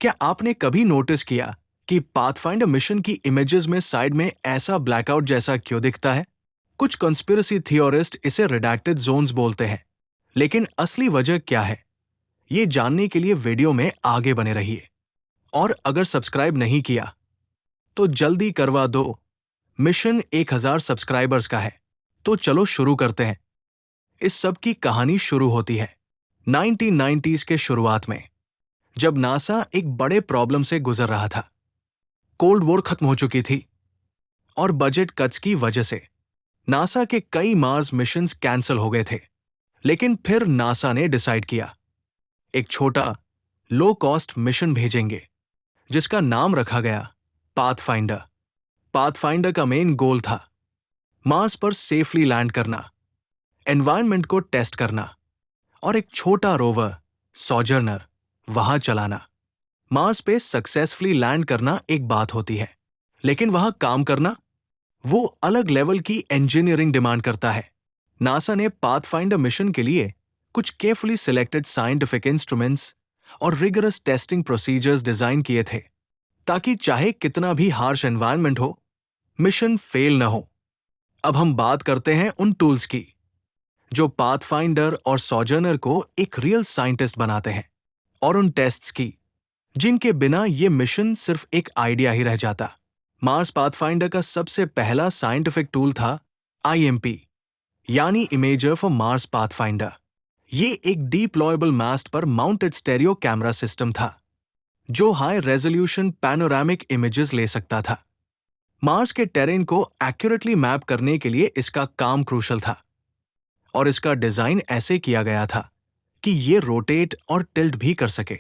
क्या आपने कभी नोटिस किया कि पाथफाइंडर मिशन की इमेजेस में साइड में ऐसा ब्लैकआउट जैसा क्यों दिखता है? कुछ कॉन्स्पिरेसी थियोरिस्ट इसे रिडैक्टेड जोन्स बोलते हैं, लेकिन असली वजह क्या है? ये जानने के लिए वीडियो में आगे बने रहिए। और अगर सब्सक्राइब नहीं किया, तो जल्दी करवा दो। मिशन 1000 सब्सक्राइबर्स का है। तो चलो शुरू करते हैं। इस सब की कहानी शुरू होती है 1990s के शुरुआत में, जब नासा एक बड़े प्रॉब्लम से गुजर रहा था। कोल्ड वॉर खत्म हो चुकी थी और बजट कट्स की वजह से नासा के कई मार्स मिशंस कैंसिल हो गए थे। लेकिन फिर नासा ने डिसाइड किया, एक छोटा लो कॉस्ट मिशन भेजेंगे, जिसका नाम रखा गया पाथफाइंडर। पाथफाइंडर का मेन गोल था मार्स पर सेफली लैंड करना, एनवायरनमेंट को टेस्ट करना और एक छोटा रोवर सॉजर्नर वहां चलाना। मार्स पे सक्सेसफुली लैंड करना एक बात होती है, लेकिन वहां काम करना वो अलग लेवल की इंजीनियरिंग डिमांड करता है। नासा ने पाथफाइंडर मिशन के लिए कुछ केयरफुली सिलेक्टेड साइंटिफिक इंस्ट्रूमेंट्स और रिगरस टेस्टिंग प्रोसीजर्स डिजाइन किए थे, ताकि चाहे कितना भी हार्श एनवायरनमेंट हो, मिशन फेल न हो। अब हम बात करते हैं उन टूल्स की जो पाथफाइंडर और सॉजर्नर को एक रियल साइंटिस्ट बनाते हैं, और उन टेस्ट्स की जिनके बिना ये मिशन सिर्फ एक आइडिया ही रह जाता। मार्स पाथफाइंडर का सबसे पहला साइंटिफिक टूल था आईएमपी, यानी इमेजर फॉर मार्स पाथफाइंडर। ये एक डिप्लॉयबल मास्ट पर माउंटेड स्टेरियो कैमरा सिस्टम था, जो हाई रेजोल्यूशन पैनोरामिक इमेजेस ले सकता था। मार्स के टेरेन को एक्यूरेटली मैप करने के लिए इसका काम क्रूशल था, और इसका डिजाइन ऐसे किया गया था कि ये रोटेट और टिल्ट भी कर सके।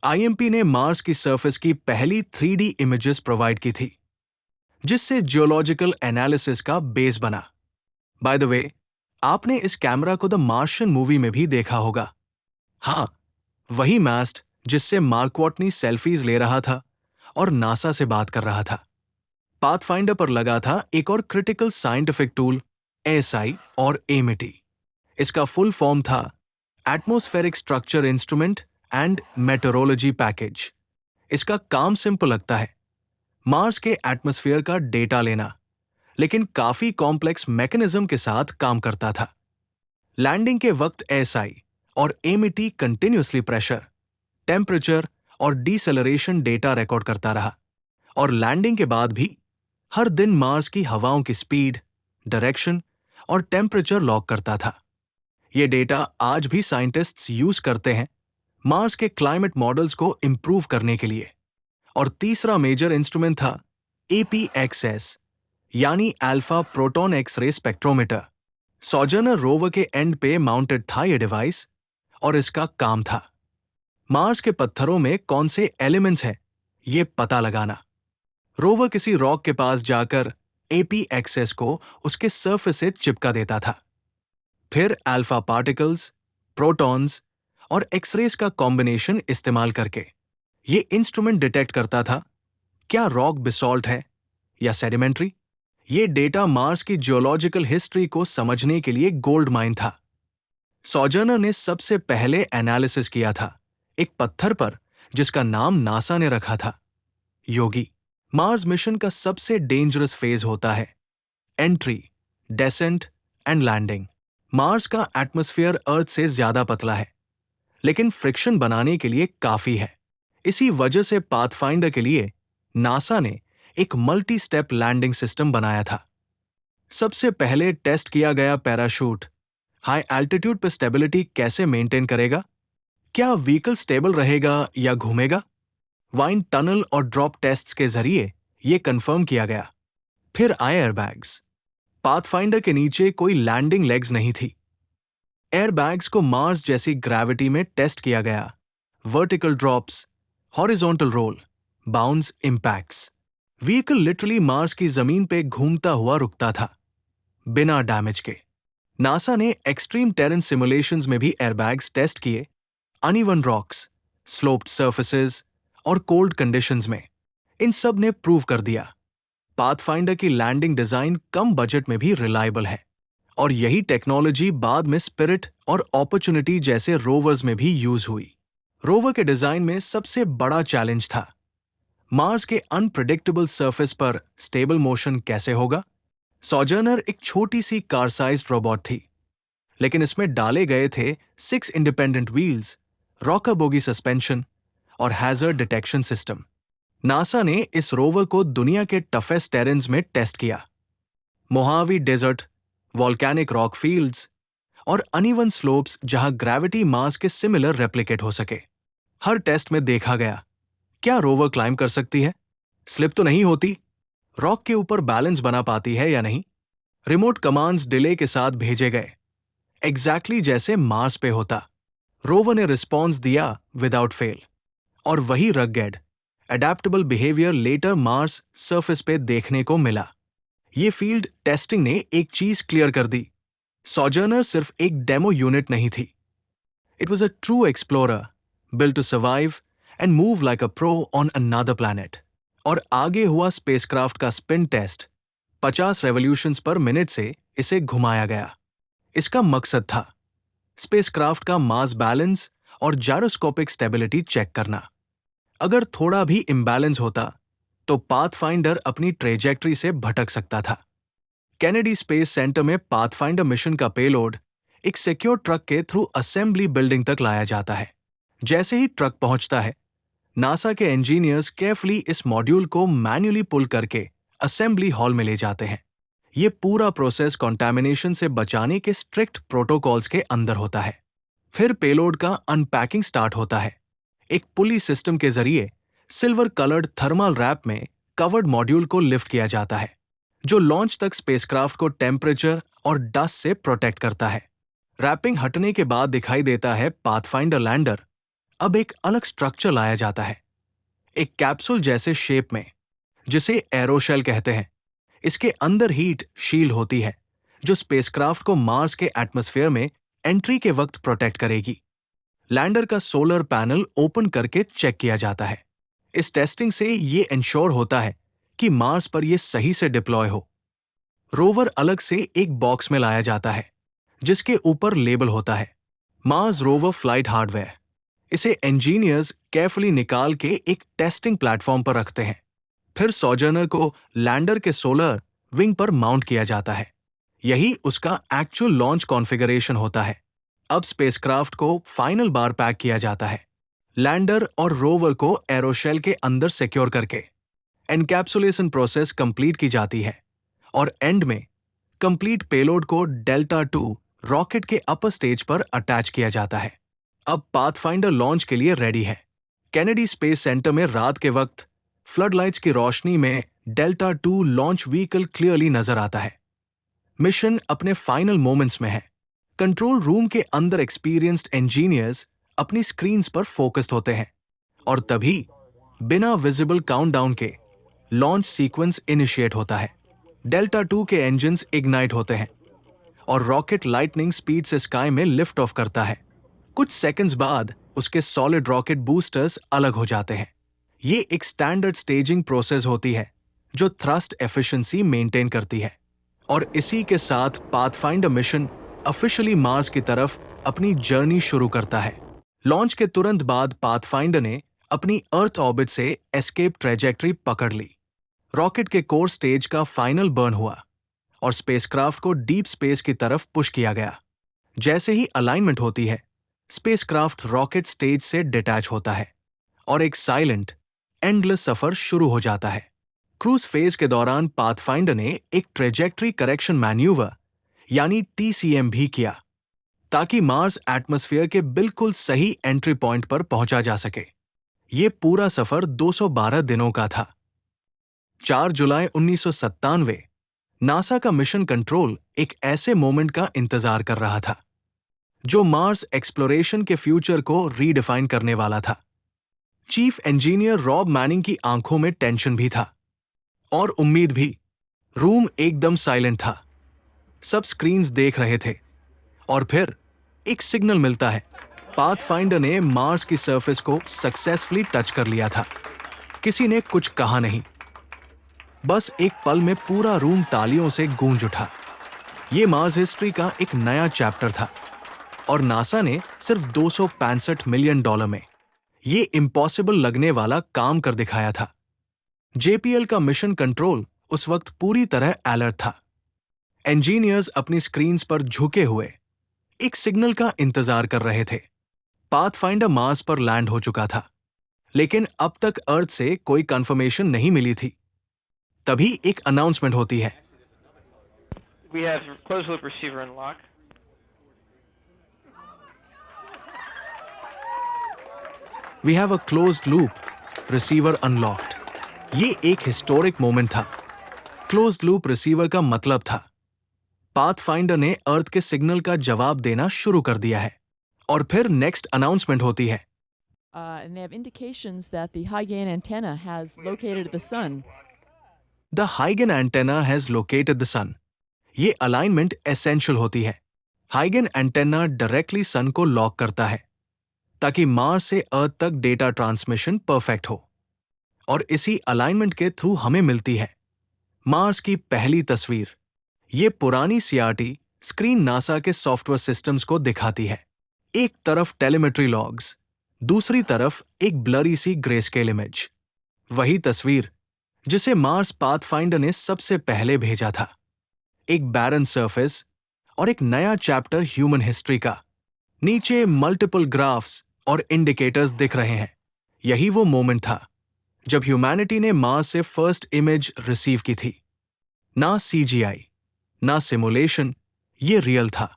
आईएमपी ने मार्स की सरफेस की पहली 3D इमेजेस प्रोवाइड की थी, जिससे जियोलॉजिकल एनालिसिस का बेस बना। बाय द वे, आपने इस कैमरा को द मार्शियन मूवी में भी देखा होगा। हाँ, वही मास्ट जिससे मार्क वॉटनी सेल्फीज ले रहा था और नासा से बात कर रहा था। पाथफाइंडर पर लगा था एक और क्रिटिकल साइंटिफिक टूल, एएसआई और एमिटी। इसका फुल फॉर्म था atmospheric structure instrument and meteorology package. इसका काम सिंपल लगता है, मार्स के एटमॉस्फेयर का डेटा लेना, लेकिन काफी कॉम्प्लेक्स मैकेनिज्म के साथ काम करता था। लैंडिंग के वक्त एएसआई और एमिटी कंटिन्यूअसली प्रेशर, टेम्परेचर और डिसेलरेशन डेटा रिकॉर्ड करता रहा, और लैंडिंग के बाद भी हर दिन मार्स की हवाओं की स्पीड, डायरेक्शन और टेम्परेचर लॉग करता था। ये डेटा आज भी साइंटिस्ट्स यूज करते हैं मार्स के क्लाइमेट मॉडल्स को इंप्रूव करने के लिए। और तीसरा मेजर इंस्ट्रूमेंट था एपीएक्सएस, यानी alpha proton X-ray spectrometer. Sojourner rover के एंड पे माउंटेड था ये डिवाइस, और इसका काम था मार्स के पत्थरों में कौन से एलिमेंट्स हैं ये पता लगाना। रोवर किसी रॉक के पास जाकर एपीएक्सएस को उसके सरफेस से चिपका देता था। फिर अल्फा पार्टिकल्स, प्रोटॉन्स और एक्सरेज का कॉम्बिनेशन इस्तेमाल करके ये इंस्ट्रूमेंट डिटेक्ट करता था क्या रॉक बेसॉल्ट है या सेडिमेंट्री। ये डेटा मार्स की जियोलॉजिकल हिस्ट्री को समझने के लिए गोल्ड माइन था। सॉजर्नर ने सबसे पहले एनालिसिस किया था एक पत्थर पर जिसका नाम नासा ने रखा था योगी। मार्स मिशन का सबसे डेंजरस फेज होता है entry, descent and landing. Mars का एटमॉस्फेयर अर्थ से ज्यादा पतला है, लेकिन फ्रिक्शन बनाने के लिए काफी है। इसी वजह से पाथफाइंडर के लिए नासा ने एक मल्टी स्टेप लैंडिंग सिस्टम बनाया था। सबसे पहले टेस्ट किया गया पैराशूट हाई एल्टीट्यूड पर स्टेबिलिटी कैसे मेंटेन करेगा, क्या व्हीकल स्टेबल रहेगा या घूमेगा। वाइन टनल और ड्रॉप टेस्ट्स के जरिए यह कंफर्म किया गया। फिर आए एयरबैग्स। पाथफाइंडर के नीचे कोई लैंडिंग लेग्स नहीं थी। एयरबैग्स को मार्स जैसी ग्रेविटी में टेस्ट किया गया। Vertical drops, horizontal roll, bounce, impacts. Vehicle literally Mars की जमीन पे घूमता हुआ रुकता था, बिना डैमेज के। नासा ने एक्सट्रीम टेरेन सिमुलेशंस में भी एयरबैग्स टेस्ट किए, अनइवन रॉक्स, स्लोप्ड सर्फेसेस और कोल्ड कंडीशंस में। इन सब ने प्रूव कर दिया पाथफाइंडर की लैंडिंग डिजाइन कम बजट में भी रिलायबल है। और यही टेक्नोलॉजी बाद में स्पिरिट और अपॉर्चुनिटी जैसे रोवर्स में भी यूज हुई। रोवर के डिजाइन में सबसे बड़ा चैलेंज था मार्स के अनप्रिडिक्टेबल सरफेस पर स्टेबल मोशन कैसे होगा। सॉजर्नर एक छोटी सी कार साइज्ड रोबोट थी, लेकिन इसमें डाले गए थे 6 independent wheels, rocker bogie suspension और हैजर्ड डिटेक्शन सिस्टम। नासा ने इस रोवर को दुनिया के टफेस्ट टेरेन्स में टेस्ट किया, मोहावी डेजर्ट, वॉल्केनिक रॉक फील्ड्स और अनइवन स्लोप्स जहां ग्रेविटी मास के सिमिलर रेप्लिकेट हो सके। हर टेस्ट में देखा गया, क्या रोवर क्लाइंब कर सकती है, स्लिप तो नहीं होती, रॉक के ऊपर बैलेंस बना पाती है या नहीं। रिमोट कमांड्स डिले के साथ भेजे गए, एग्जैक्टली जैसे मार्स पे होता। रोवर ने रिस्पॉन्स दिया विदाउट फेल, और वही rugged adaptable behaviour later Mars surface पे देखने को मिला। ये फील्ड टेस्टिंग ने एक चीज क्लियर कर दी, सॉजर्नर सिर्फ एक डेमो यूनिट नहीं थी। It was a true explorer built to survive and move like a pro on another planet। और आगे हुआ स्पेसक्राफ्ट का spin test. 50 revolutions per minute से इसे घुमाया गया। इसका मकसद था स्पेसक्राफ्ट का मास बैलेंस और जायरोस्कोपिक स्टेबिलिटी चेक करना। अगर थोड़ा भी इम्बैलेंस होता तो पाथफाइंडर अपनी ट्रेजेक्ट्री से भटक सकता था। कैनेडी स्पेस सेंटर में पाथफाइंडर मिशन का पेलोड एक सिक्योर ट्रक के थ्रू असेंबली बिल्डिंग तक लाया जाता है। जैसे ही ट्रक पहुंचता है, नासा के इंजीनियर्स केयरफुली इस मॉड्यूल को मैन्युअली पुल करके असेंबली हॉल में ले जाते हैं। ये पूरा प्रोसेस कंटामिनेशन से बचाने के स्ट्रिक्ट प्रोटोकॉल्स के अंदर होता है। फिर पेलोड का अनपैकिंग स्टार्ट होता है। एक पुली सिस्टम के जरिए सिल्वर कलर्ड थर्मल रैप में कवर्ड मॉड्यूल को लिफ्ट किया जाता है, जो लॉन्च तक स्पेसक्राफ्ट को टेम्परेचर और डस्ट से प्रोटेक्ट करता है। रैपिंग हटने के बाद दिखाई देता है पाथफाइंडर लैंडर। अब एक अलग स्ट्रक्चर लाया जाता है, एक कैप्सूल जैसे शेप में, जिसे एरोशेल कहते हैं। इसके अंदर हीट शील्ड होती है, जो स्पेसक्राफ्ट को मार्स के एटमॉस्फेयर में एंट्री के वक्त प्रोटेक्ट करेगी। लैंडर का सोलर पैनल ओपन करके चेक किया जाता है। इस टेस्टिंग से ये इंश्योर होता है कि मार्स पर यह सही से डिप्लॉय हो। रोवर अलग से एक बॉक्स में लाया जाता है, जिसके ऊपर लेबल होता है मार्स रोवर फ्लाइट हार्डवेयर। इसे इंजीनियर्स केयरफुली निकाल के एक टेस्टिंग प्लेटफॉर्म पर रखते हैं। फिर सॉजर्नर को लैंडर के सोलर विंग पर माउंट किया जाता है। यही उसका एक्चुअल लॉन्च कॉन्फ़िगरेशन होता है। अब स्पेसक्राफ्ट को फाइनल बार पैक किया जाता है, लैंडर और रोवर को एरोशेल के अंदर सिक्योर करके। एनकैप्सुलेशन प्रोसेस कंप्लीट की जाती है और एंड में कंप्लीट पेलोड को डेल्टा 2 रॉकेट के अपर स्टेज पर अटैच किया जाता है। अब पाथफाइंडर लॉन्च के लिए रेडी है। कैनेडी स्पेस सेंटर में रात के वक्त फ्लडलाइट्स की रोशनी में डेल्टा 2 लॉन्च व्हीकल क्लियरली नजर आता है। मिशन अपने फाइनल मोमेंट्स में है। कंट्रोल रूम के अंदर एक्सपीरियंस्ड इंजीनियर्स अपनी स्क्रीन्स पर फोकस्ड होते हैं, और तभी बिना विजिबल काउंटडाउन के लॉन्च सीक्वेंस इनिशिएट होता है। डेल्टा 2 के इंजन्स इग्नाइट होते हैं और रॉकेट लाइटनिंग स्पीड से स्काई में लिफ्ट ऑफ करता है। कुछ सेकंड्स बाद उसके सॉलिड रॉकेट बूस्टर्स अलग हो जाते हैं। ये एक स्टैंडर्ड स्टेजिंग प्रोसेस होती है जो थ्रस्ट एफिशिएंसी मेंटेन करती है। और इसी के साथ पाथफाइंडर मिशन ऑफिशियली मार्स की तरफ अपनी जर्नी शुरू करता है। लॉन्च के तुरंत बाद पाथफाइंडर ने अपनी अर्थ ऑर्बिट से एस्केप ट्रैजेक्टरी पकड़ ली। रॉकेट के कोर स्टेज का फाइनल बर्न हुआ और स्पेसक्राफ्ट को डीप स्पेस की तरफ पुश किया गया। जैसे ही अलाइनमेंट होती है, स्पेसक्राफ्ट रॉकेट स्टेज से डिटैच होता है और एक साइलेंट, एंडलेस सफर शुरू हो जाता है। क्रूज फेज के दौरान पाथफाइंडर ने एक ट्रेजेक्टरी करेक्शन मैन्यूवर यानी TCM भी किया, ताकि मार्स एटमॉस्फेयर के बिल्कुल सही एंट्री पॉइंट पर पहुंचा जा सके। ये पूरा सफर 212 दिनों का था। 4 जुलाई 1997 नासा का मिशन कंट्रोल एक ऐसे मोमेंट का इंतजार कर रहा था जो मार्स एक्सप्लोरेशन के फ्यूचर को रीडिफाइन करने वाला था। चीफ इंजीनियर रॉब मैनिंग की आंखों में टेंशन भी था और उम्मीद भी। रूम एकदम साइलेंट था, सब स्क्रीन्स देख रहे थे, और फिर एक सिग्नल मिलता है। पाथफाइंडर ने मार्स की सरफेस को सक्सेसफुली टच कर लिया था। किसी ने कुछ कहा नहीं, बस एक पल में पूरा रूम तालियों से गूंज उठा। ये मार्स हिस्ट्री का एक नया चैप्टर था और नासा ने सिर्फ $265 मिलियन में ये इम्पॉसिबल लगने वाला काम कर दिखाया था। जेपीएल का मिशन कंट्रोल उस वक्त पूरी तरह अलर्ट था। इंजीनियर्स अपनी स्क्रीन्स पर झुके हुए एक सिग्नल का इंतजार कर रहे थे। पाथफाइंडर मार्स पर लैंड हो चुका था, लेकिन अब तक अर्थ से कोई कंफर्मेशन नहीं मिली थी। तभी एक अनाउंसमेंट होती है। We have closed loop receiver unlock. We have a closed loop receiver unlocked. ये एक हिस्टोरिक मोमेंट था। क्लोज्ड लूप रिसीवर का मतलब था पाथफाइंडर ने अर्थ के सिग्नल का जवाब देना शुरू कर दिया है। और फिर नेक्स्ट अनाउंसमेंट होती है। And they have indications that the high-gain antenna has located the sun. The high gain antenna has located the sun. ये अलाइनमेंट एसेंशियल होती है। हाइगन एंटेना डायरेक्टली सन को लॉक करता है ताकि मार्स से अर्थ तक डेटा ट्रांसमिशन परफेक्ट हो। और इसी अलाइनमेंट के थ्रू हमें मिलती है मार्स की पहली तस्वीर। ये पुरानी सीआरटी स्क्रीन नासा के सॉफ्टवेयर सिस्टम्स को दिखाती है। एक तरफ टेलीमेट्री लॉग्स, दूसरी तरफ एक ब्लरी सी ग्रेस्केल इमेज। वही तस्वीर जिसे मार्स पाथफाइंडर ने सबसे पहले भेजा था। एक बैरन सरफेस और एक नया चैप्टर ह्यूमन हिस्ट्री का। नीचे मल्टीपल ग्राफ्स और इंडिकेटर्स दिख रहे हैं। यही वो मोमेंट था जब ह्यूमैनिटी ने मार्स से फर्स्ट इमेज रिसीव की थी। ना सीजीआई, ना सिमुलेशन, ये रियल था।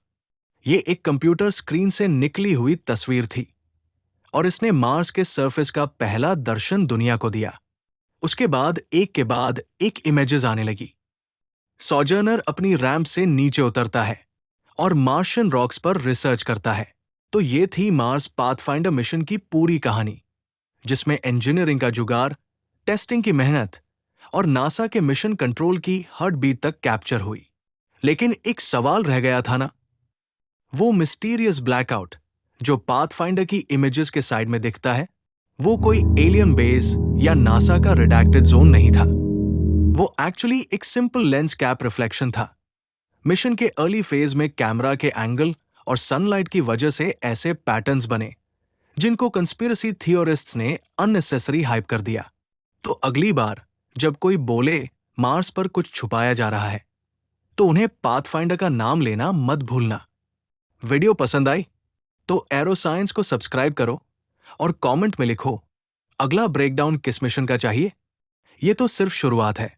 ये एक कंप्यूटर स्क्रीन से निकली हुई तस्वीर थी और इसने मार्स के सरफेस का पहला दर्शन दुनिया को दिया। उसके बाद एक इमेजेस आने लगी। सॉजर्नर अपनी रैंप से नीचे उतरता है और मार्शियन रॉक्स पर रिसर्च करता है। तो ये थी मार्स पाथफाइंडर मिशन की पूरी कहानी, जिसमें इंजीनियरिंग का जुगाड़, टेस्टिंग की मेहनत और नासा के मिशन कंट्रोल की हार्ट बीट तक कैप्चर हुई। लेकिन एक सवाल रह गया था ना, वो मिस्टीरियस ब्लैकआउट जो पाथफाइंडर की इमेजेस के साइड में दिखता है, वो कोई एलियन बेस या नासा का रिडैक्टेड जोन नहीं था। वो एक्चुअली एक सिंपल लेंस कैप रिफ्लेक्शन था। मिशन के अर्ली फेज में कैमरा के एंगल और सनलाइट की वजह से ऐसे पैटर्न्स बने जिनको कंस्पिरेसी थियोरिस्ट्स ने अननेसेसरी हाइप कर दिया। तो अगली बार जब कोई बोले मार्स पर कुछ छुपाया जा रहा है, तो उन्हें पाथफाइंडर का नाम लेना मत भूलना। वीडियो पसंद आई तो एरो साइंस को सब्सक्राइब करो और कमेंट में लिखो अगला ब्रेकडाउन किस मिशन का चाहिए। ये तो सिर्फ शुरुआत है।